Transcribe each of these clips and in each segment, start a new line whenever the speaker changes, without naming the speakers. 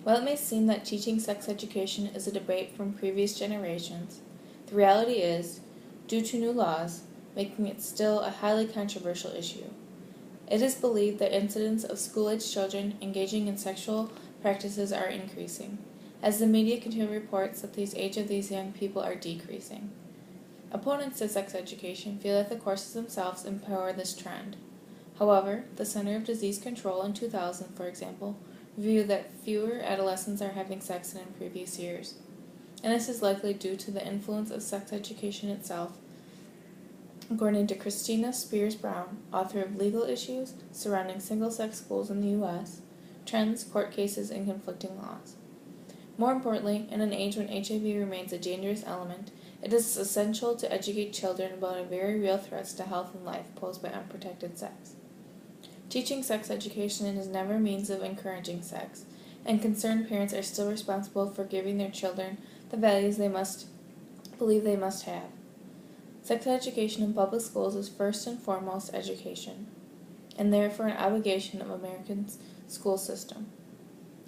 While it may seem that teaching sex education is a debate from previous generations, the reality is, due to new laws, making it still a highly controversial issue. It is believed that incidents of school-age children engaging in sexual practices are increasing, as the media continually reports that the age of these young people are decreasing. Opponents to sex education feel that the courses themselves empower this trend. However, the Center of Disease Control in 2000, for example, reviewed that fewer adolescents are having sex than in previous years, and this is likely due to the influence of sex education itself. According to Christina Spears Brown, author of Legal Issues Surrounding Single-Sex Schools in the U.S., Trends, Court Cases, and Conflicting Laws. More importantly, in an age when HIV remains a dangerous element, it is essential to educate children about the very real threats to health and life posed by unprotected sex. Teaching sex education is never a means of encouraging sex, and concerned parents are still responsible for giving their children the values they must believe they must have. Sex education in public schools is first and foremost education, and therefore an obligation of American school system.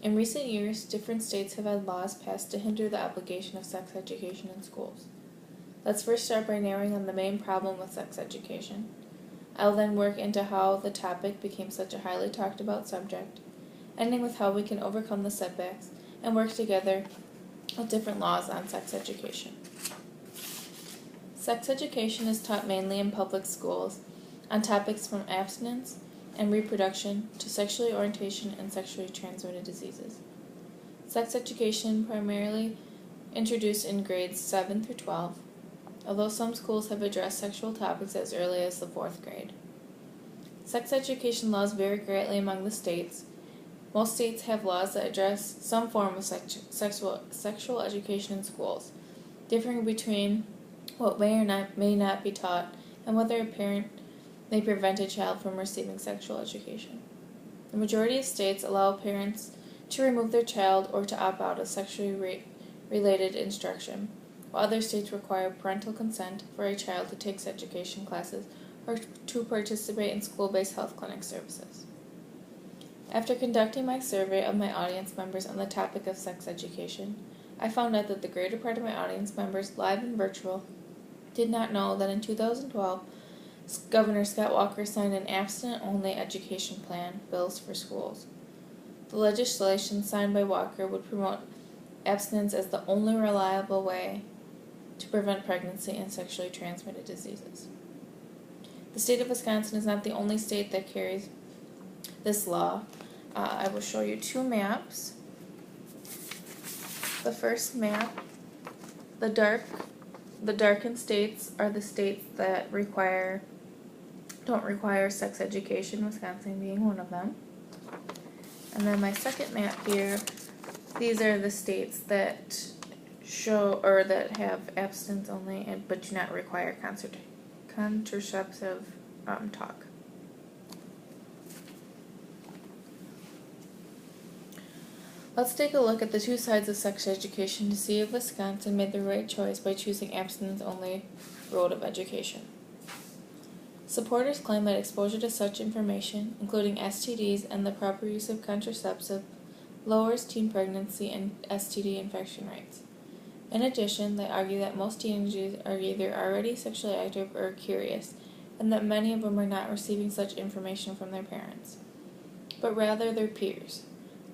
In recent years, different states have had laws passed to hinder the obligation of sex education in schools. Let's first start by narrowing on the main problem with sex education. I will then work into how the topic became such a highly talked about subject, ending with how we can overcome the setbacks and work together with different laws on sex education. Sex education is taught mainly in public schools on topics from abstinence and reproduction to sexual orientation and sexually transmitted diseases. Sex education primarily introduced in grades 7 through 12, although some schools have addressed sexual topics as early as the 4th grade. Sex education laws vary greatly among the states. Most states have laws that address some form of sexual education in schools, differing between what may not be taught and whether a parent may prevent a child from receiving sexual education. The majority of states allow parents to remove their child or to opt out of sexually related instruction, while other states require parental consent for a child to take sex education classes or to participate in school-based health clinic services. After conducting my survey of my audience members on the topic of sex education, I found out that the greater part of my audience members, live and virtual, did not know that in 2012, Governor Scott Walker signed an abstinent-only education plan, Bills for Schools. The legislation signed by Walker would promote abstinence as the only reliable way to prevent pregnancy and sexually transmitted diseases. The state of Wisconsin is not the only state that carries this law. I will show you two maps. The first map, the darkened states are the states that don't require sex education, Wisconsin being one of them. And then my second map here, these are the states that that have abstinence only but do not require contraceptive talk. Let's take a look at the two sides of sex education to see if Wisconsin made the right choice by choosing abstinence-only road of education. Supporters claim that exposure to such information, including STDs and the proper use of contraceptive, lowers teen pregnancy and STD infection rates. In addition, they argue that most teenagers are either already sexually active or curious, and that many of them are not receiving such information from their parents, but rather their peers,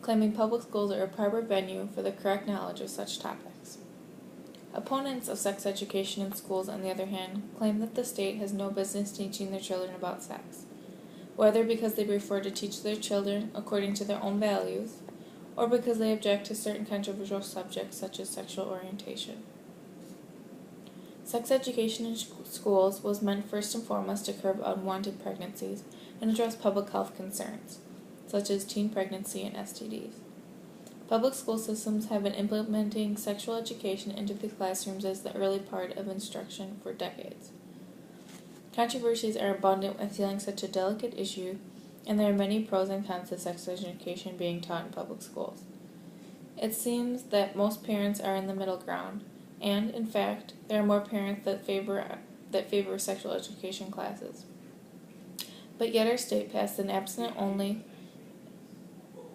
claiming public schools are a proper venue for the correct knowledge of such topics. Opponents of sex education in schools, on the other hand, claim that the state has no business teaching their children about sex, whether because they prefer to teach their children according to their own values, or because they object to certain controversial subjects such as sexual orientation. Sex education in schools was meant first and foremost to curb unwanted pregnancies and address public health concerns, such as teen pregnancy and STDs. Public school systems have been implementing sexual education into the classrooms as the early part of instruction for decades. Controversies are abundant with dealing such a delicate issue, and there are many pros and cons to sex education being taught in public schools. It seems that most parents are in the middle ground, and, in fact, there are more parents that favor sexual education classes. But yet our state passed an abstinence-only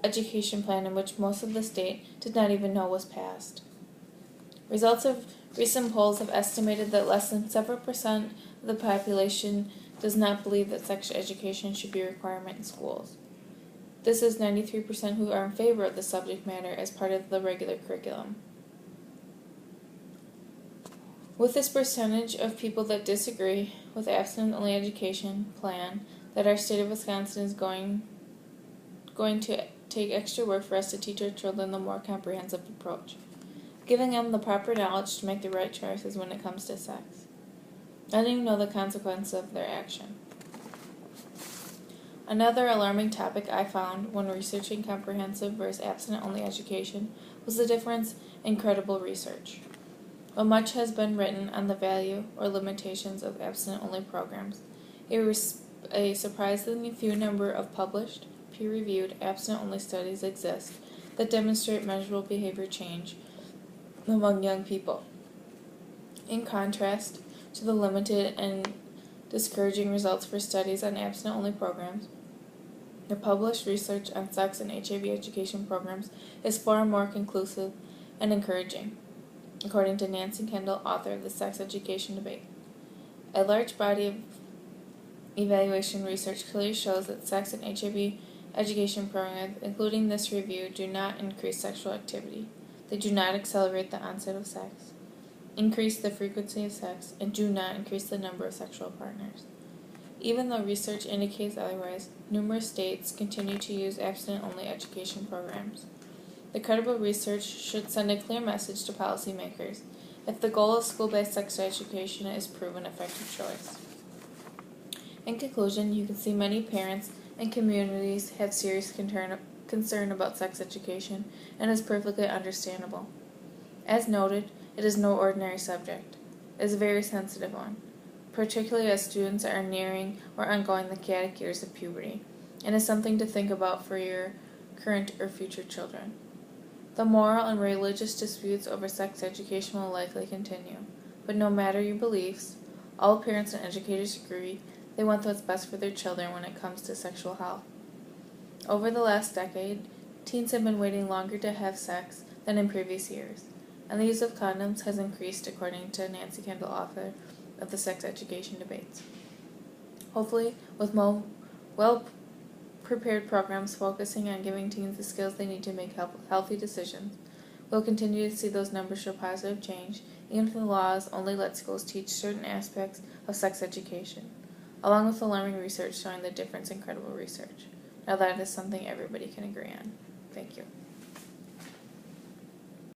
education plan in which most of the state did not even know was passed. Results of recent polls have estimated that less than 7% of the population does not believe that sex education should be a requirement in schools. This is 93% who are in favor of the subject matter as part of the regular curriculum. With this percentage of people that disagree with abstinence-only education plan that our state of Wisconsin is going to take extra work for us to teach our children the more comprehensive approach, giving them the proper knowledge to make the right choices when it comes to sex, letting them know the consequences of their action. Another alarming topic I found when researching comprehensive versus abstinent-only education was the difference in credible research. While much has been written on the value or limitations of abstinent-only programs, a surprisingly few number of published, peer-reviewed abstinent-only studies exist that demonstrate measurable behavior change among young people. In contrast to the limited and discouraging results for studies on abstinent-only programs, the published research on sex and HIV education programs is far more conclusive and encouraging, according to Nancy Kendall, author of the Sex Education Debate. A large body of evaluation research clearly shows that sex and HIV education programs, including this review, do not increase sexual activity. They do not accelerate the onset of sex, increase the frequency of sex, and do not increase the number of sexual partners. Even though research indicates otherwise, numerous states continue to use abstinent-only education programs. The credible research should send a clear message to policymakers if the goal of school-based sex education is proven effective choice. In conclusion, you can see many parents and communities have serious concern about sex education, and is perfectly understandable. As noted, it is no ordinary subject. It is a very sensitive one, particularly as students are nearing or ongoing the chaotic years of puberty, and is something to think about for your current or future children. The moral and religious disputes over sex education will likely continue, but no matter your beliefs, all parents and educators agree they want what's best for their children when it comes to sexual health. Over the last decade, teens have been waiting longer to have sex than in previous years, and the use of condoms has increased, according to Nancy Kendall, author of the Sex Education Debates. Hopefully, with more well-prepared programs focusing on giving teens the skills they need to make healthy decisions, we'll continue to see those numbers show positive change, even if the laws only let schools teach certain aspects of sex education, along with alarming research showing the difference in credible research. Now that is something everybody can agree on. Thank you.